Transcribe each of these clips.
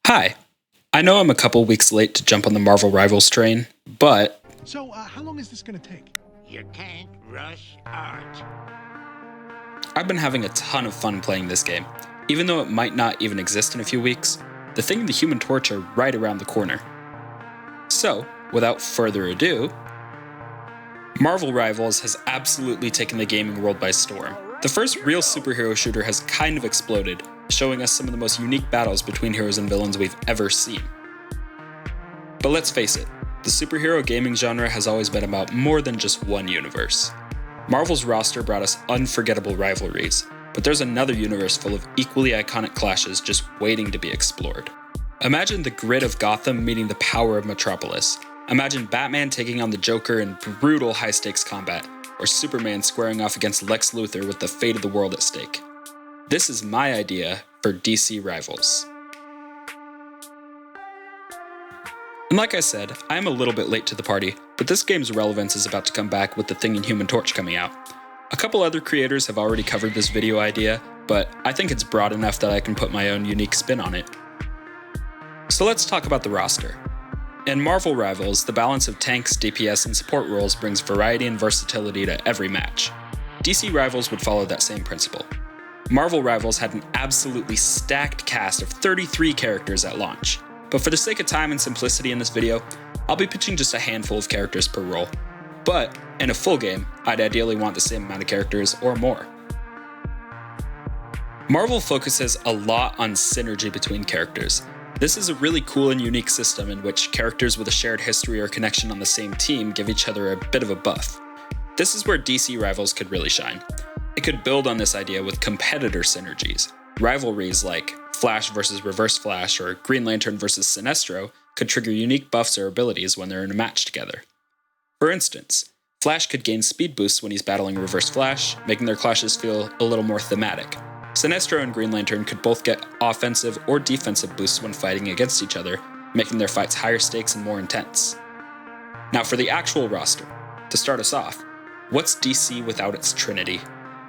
Hi. I know I'm a couple weeks late to jump on the Marvel Rivals train, but So, how long is this gonna take? You can't rush art. I've been having a ton of fun playing this game. Even though it might not even exist in a few weeks, the Thing and the Human Torch are right around the corner. So, without further ado, Marvel Rivals has absolutely taken the gaming world by storm. The first real superhero shooter has kind of exploded, showing us some of the most unique battles between heroes and villains we've ever seen. But let's face it, the superhero gaming genre has always been about more than just one universe. Marvel's roster brought us unforgettable rivalries, but there's another universe full of equally iconic clashes just waiting to be explored. Imagine the grit of Gotham meeting the power of Metropolis. Imagine Batman taking on the Joker in brutal high-stakes combat, or Superman squaring off against Lex Luthor with the fate of the world at stake. This is my idea for DC Rivals. And like I said, I am a little bit late to the party, but this game's relevance is about to come back with the Thing and Human Torch coming out. A couple other creators have already covered this video idea, but I think it's broad enough that I can put my own unique spin on it. So let's talk about the roster. In Marvel Rivals, the balance of tanks, DPS, and support roles brings variety and versatility to every match. DC Rivals would follow that same principle. Marvel Rivals had an absolutely stacked cast of 33 characters at launch, but for the sake of time and simplicity in this video, I'll be pitching just a handful of characters per role. But in a full game, I'd ideally want the same amount of characters or more. Marvel focuses a lot on synergy between characters. This is a really cool and unique system in which characters with a shared history or connection on the same team give each other a bit of a buff. This is where DC Rivals could really shine. It could build on this idea with competitor synergies. Rivalries like Flash versus Reverse Flash or Green Lantern versus Sinestro could trigger unique buffs or abilities when they're in a match together. For instance, Flash could gain speed boosts when he's battling Reverse Flash, making their clashes feel a little more thematic. Sinestro and Green Lantern could both get offensive or defensive boosts when fighting against each other, making their fights higher stakes and more intense. Now for the actual roster. To start us off, what's DC without its Trinity?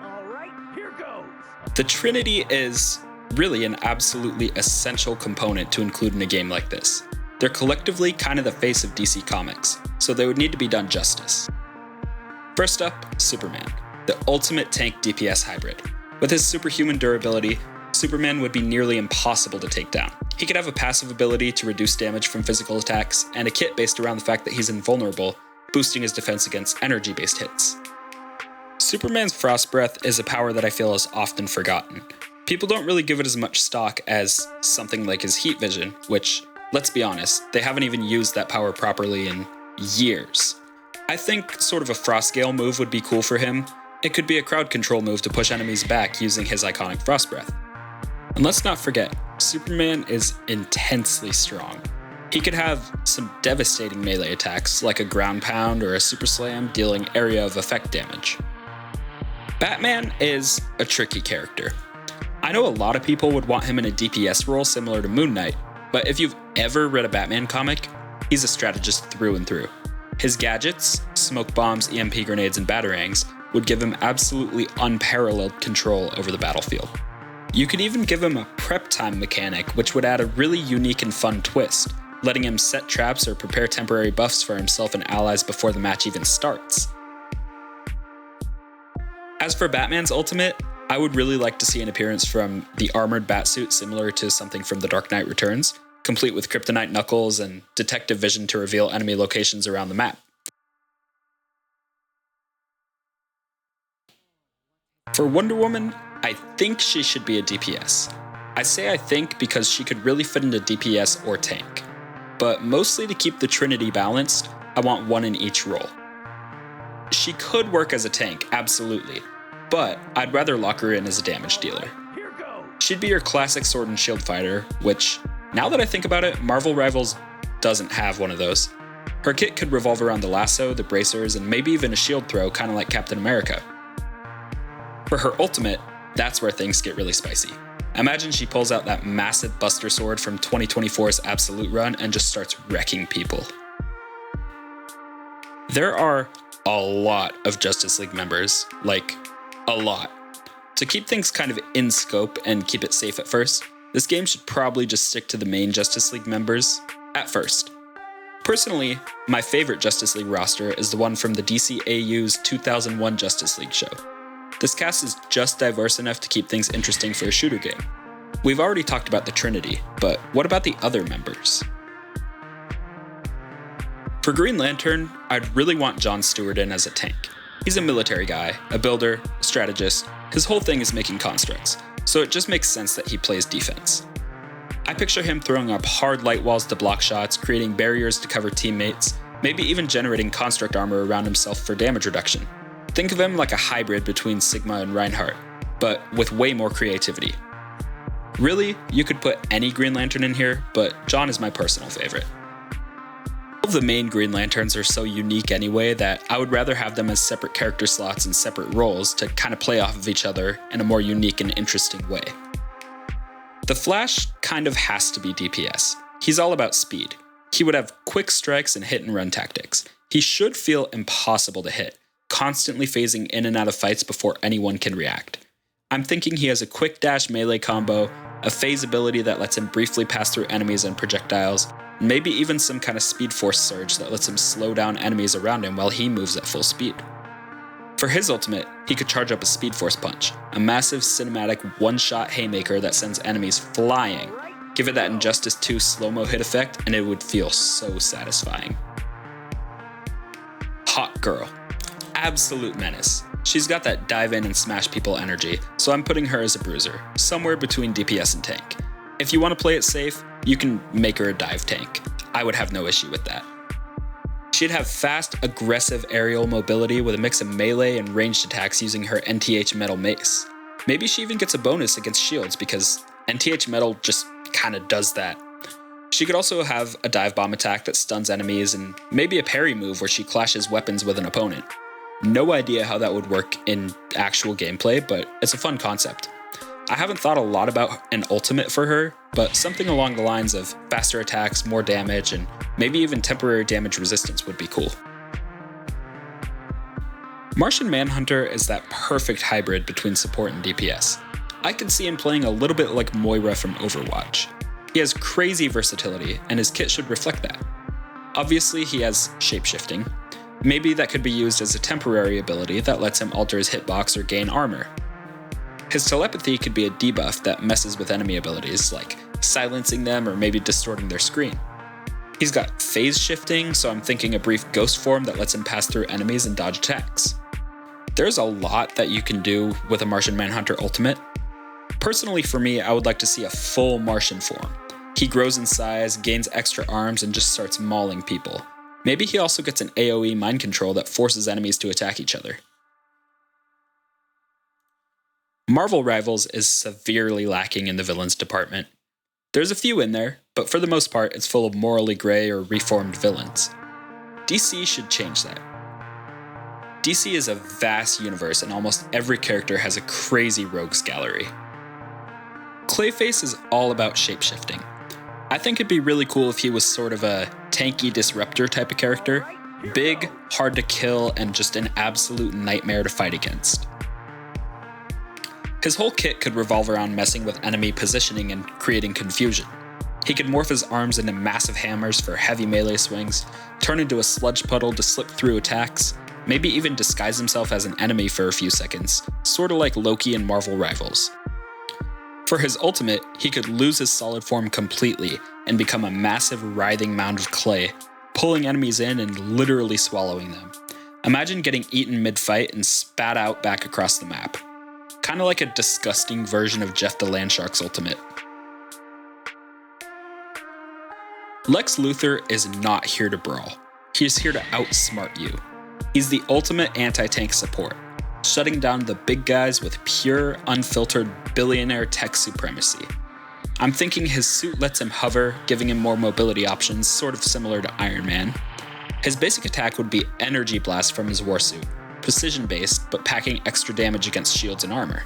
Alright, here goes! The Trinity is really an absolutely essential component to include in a game like this. They're collectively kind of the face of DC Comics, so they would need to be done justice. First up, Superman, the ultimate tank DPS hybrid. With his superhuman durability, Superman would be nearly impossible to take down. He could have a passive ability to reduce damage from physical attacks, and a kit based around the fact that he's invulnerable, boosting his defense against energy-based hits. Superman's Frost Breath is a power that I feel is often forgotten. People don't really give it as much stock as something like his Heat Vision, which, let's be honest, they haven't even used that power properly in years. I think sort of a Frost Scale move would be cool for him. It could be a crowd control move to push enemies back using his iconic Frost Breath. And let's not forget, Superman is intensely strong. He could have some devastating melee attacks like a ground pound or a super slam dealing area of effect damage. Batman is a tricky character. I know a lot of people would want him in a DPS role similar to Moon Knight, but if you've ever read a Batman comic, he's a strategist through and through. His gadgets, smoke bombs, EMP grenades, and batarangs would give him absolutely unparalleled control over the battlefield. You could even give him a prep time mechanic, which would add a really unique and fun twist, letting him set traps or prepare temporary buffs for himself and allies before the match even starts. As for Batman's ultimate, I would really like to see an appearance from the armored batsuit similar to something from The Dark Knight Returns, complete with kryptonite knuckles and detective vision to reveal enemy locations around the map. For Wonder Woman, I think she should be a DPS. I say I think because she could really fit into DPS or tank. But mostly to keep the Trinity balanced, I want one in each role. She could work as a tank, absolutely, but I'd rather lock her in as a damage dealer. Here goes! She'd be your classic sword and shield fighter, which, now that I think about it, Marvel Rivals doesn't have one of those. Her kit could revolve around the lasso, the bracers, and maybe even a shield throw, kind of like Captain America. For her ultimate, that's where things get really spicy. Imagine she pulls out that massive Buster Sword from 2024's Absolute Run and just starts wrecking people. There are a lot of Justice League members, like, a lot. To keep things kind of in scope and keep it safe at first, this game should probably just stick to the main Justice League members at first. Personally, my favorite Justice League roster is the one from the DCAU's 2001 Justice League show. This cast is just diverse enough to keep things interesting for a shooter game. We've already talked about the Trinity, but what about the other members? For Green Lantern, I'd really want John Stewart in as a tank. He's a military guy, a builder, a strategist. His whole thing is making constructs, so it just makes sense that he plays defense. I picture him throwing up hard light walls to block shots, creating barriers to cover teammates, maybe even generating construct armor around himself for damage reduction. Think of him like a hybrid between Sigma and Reinhardt, but with way more creativity. Really, you could put any Green Lantern in here, but John is my personal favorite. All of the main Green Lanterns are so unique anyway that I would rather have them as separate character slots and separate roles to kind of play off of each other in a more unique and interesting way. The Flash kind of has to be DPS. He's all about speed. He would have quick strikes and hit and run tactics. He should feel impossible to hit, constantly phasing in and out of fights before anyone can react. I'm thinking he has a quick dash melee combo, a phase ability that lets him briefly pass through enemies and projectiles, and maybe even some kind of speed force surge that lets him slow down enemies around him while he moves at full speed. For his ultimate, he could charge up a Speed Force Punch, a massive cinematic one-shot haymaker that sends enemies flying. Give it that Injustice 2 slow-mo hit effect and it would feel so satisfying. Hawk Girl. Absolute menace. She's got that dive in and smash people energy, so I'm putting her as a bruiser, somewhere between DPS and tank. If you want to play it safe, you can make her a dive tank. I would have no issue with that. She'd have fast, aggressive aerial mobility with a mix of melee and ranged attacks using her NTH Metal Mace. Maybe she even gets a bonus against shields because NTH Metal just kinda does that. She could also have a dive bomb attack that stuns enemies and maybe a parry move where she clashes weapons with an opponent. No idea how that would work in actual gameplay, but it's a fun concept. I haven't thought a lot about an ultimate for her, but something along the lines of faster attacks, more damage, and maybe even temporary damage resistance would be cool. Martian Manhunter is that perfect hybrid between support and DPS. I could see him playing a little bit like Moira from Overwatch. He has crazy versatility, and his kit should reflect that. Obviously, he has shapeshifting. Maybe that could be used as a temporary ability that lets him alter his hitbox or gain armor. His telepathy could be a debuff that messes with enemy abilities, like silencing them or maybe distorting their screen. He's got phase shifting, so I'm thinking a brief ghost form that lets him pass through enemies and dodge attacks. There's a lot that you can do with a Martian Manhunter ultimate. Personally for me, I would like to see a full Martian form. He grows in size, gains extra arms, and just starts mauling people. Maybe he also gets an AoE mind control that forces enemies to attack each other. Marvel Rivals is severely lacking in the villains department. There's a few in there, but for the most part, it's full of morally gray or reformed villains. DC should change that. DC is a vast universe and almost every character has a crazy rogues gallery. Clayface is all about shapeshifting. I think it'd be really cool if he was sort of a tanky disruptor type of character, big, hard to kill, and just an absolute nightmare to fight against. His whole kit could revolve around messing with enemy positioning and creating confusion. He could morph his arms into massive hammers for heavy melee swings, turn into a sludge puddle to slip through attacks, maybe even disguise himself as an enemy for a few seconds, sorta like Loki in Marvel Rivals. For his ultimate, he could lose his solid form completely and become a massive writhing mound of clay, pulling enemies in and literally swallowing them. Imagine getting eaten mid-fight and spat out back across the map. Kinda like a disgusting version of Jeff the Landshark's ultimate. Lex Luthor is not here to brawl. He's here to outsmart you. He's the ultimate anti-tank support, shutting down the big guys with pure, unfiltered billionaire tech supremacy. I'm thinking his suit lets him hover, giving him more mobility options, sort of similar to Iron Man. His basic attack would be Energy Blast from his warsuit, precision-based, but packing extra damage against shields and armor.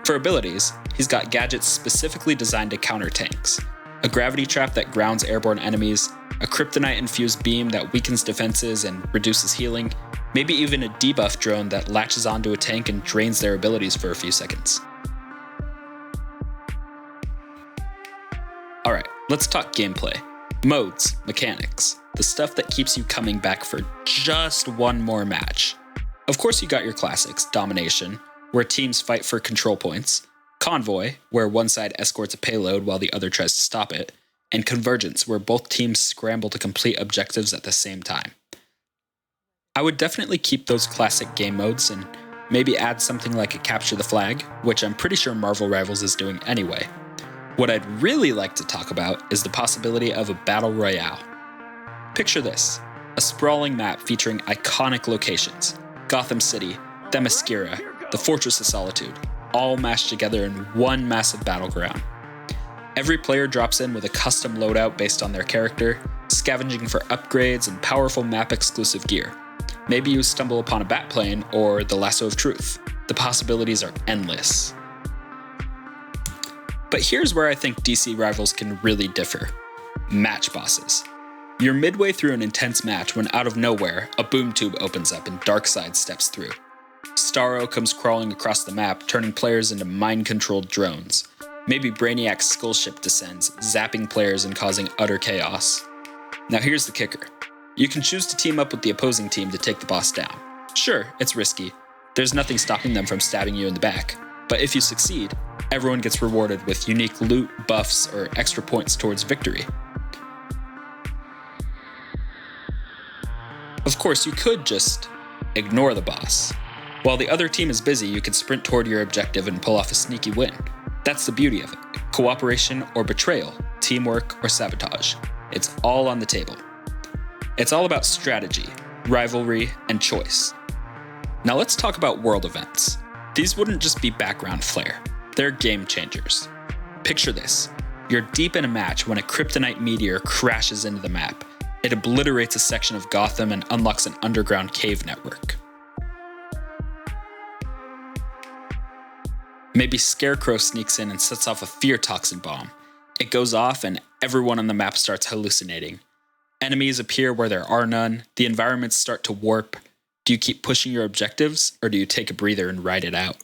For abilities, he's got gadgets specifically designed to counter tanks. A gravity trap that grounds airborne enemies, a kryptonite-infused beam that weakens defenses and reduces healing, maybe even a debuff drone that latches onto a tank and drains their abilities for a few seconds. Let's talk gameplay. Modes, mechanics, the stuff that keeps you coming back for just one more match. Of course, you got your classics: Domination, where teams fight for control points; Convoy, where one side escorts a payload while the other tries to stop it; and Convergence, where both teams scramble to complete objectives at the same time. I would definitely keep those classic game modes and maybe add something like a Capture the Flag, which I'm pretty sure Marvel Rivals is doing anyway. What I'd really like to talk about is the possibility of a battle royale. Picture this: a sprawling map featuring iconic locations: Gotham City, Themyscira, the Fortress of Solitude, all mashed together in one massive battleground. Every player drops in with a custom loadout based on their character, scavenging for upgrades and powerful map-exclusive gear. Maybe you stumble upon a Batplane or the Lasso of Truth. The possibilities are endless. But here's where I think DC Rivals can really differ. Match bosses. You're midway through an intense match when out of nowhere, a boom tube opens up and Darkseid steps through. Starro comes crawling across the map, turning players into mind-controlled drones. Maybe Brainiac's skull ship descends, zapping players and causing utter chaos. Now here's the kicker. You can choose to team up with the opposing team to take the boss down. Sure, it's risky. There's nothing stopping them from stabbing you in the back. But if you succeed, everyone gets rewarded with unique loot, buffs, or extra points towards victory. Of course, you could just ignore the boss. While the other team is busy, you can sprint toward your objective and pull off a sneaky win. That's the beauty of it. Cooperation or betrayal, teamwork or sabotage. It's all on the table. It's all about strategy, rivalry, and choice. Now let's talk about world events. These wouldn't just be background flair. They're game changers. Picture this. You're deep in a match when a kryptonite meteor crashes into the map. It obliterates a section of Gotham and unlocks an underground cave network. Maybe Scarecrow sneaks in and sets off a fear toxin bomb. It goes off and everyone on the map starts hallucinating. Enemies appear where there are none, the environments start to warp. Do you keep pushing your objectives, or do you take a breather and ride it out?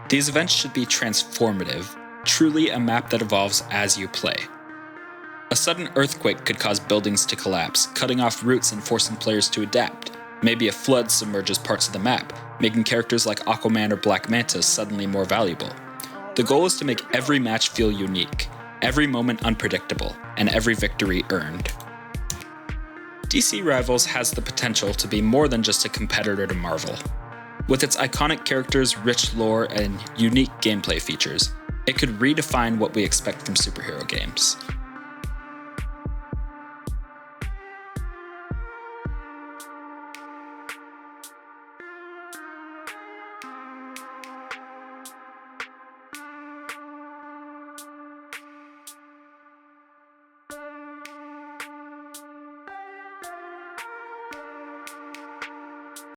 These events should be transformative, truly a map that evolves as you play. A sudden earthquake could cause buildings to collapse, cutting off routes and forcing players to adapt. Maybe a flood submerges parts of the map, making characters like Aquaman or Black Manta suddenly more valuable. The goal is to make every match feel unique, every moment unpredictable, and every victory earned. DC Rivals has the potential to be more than just a competitor to Marvel. With its iconic characters, rich lore, and unique gameplay features, it could redefine what we expect from superhero games.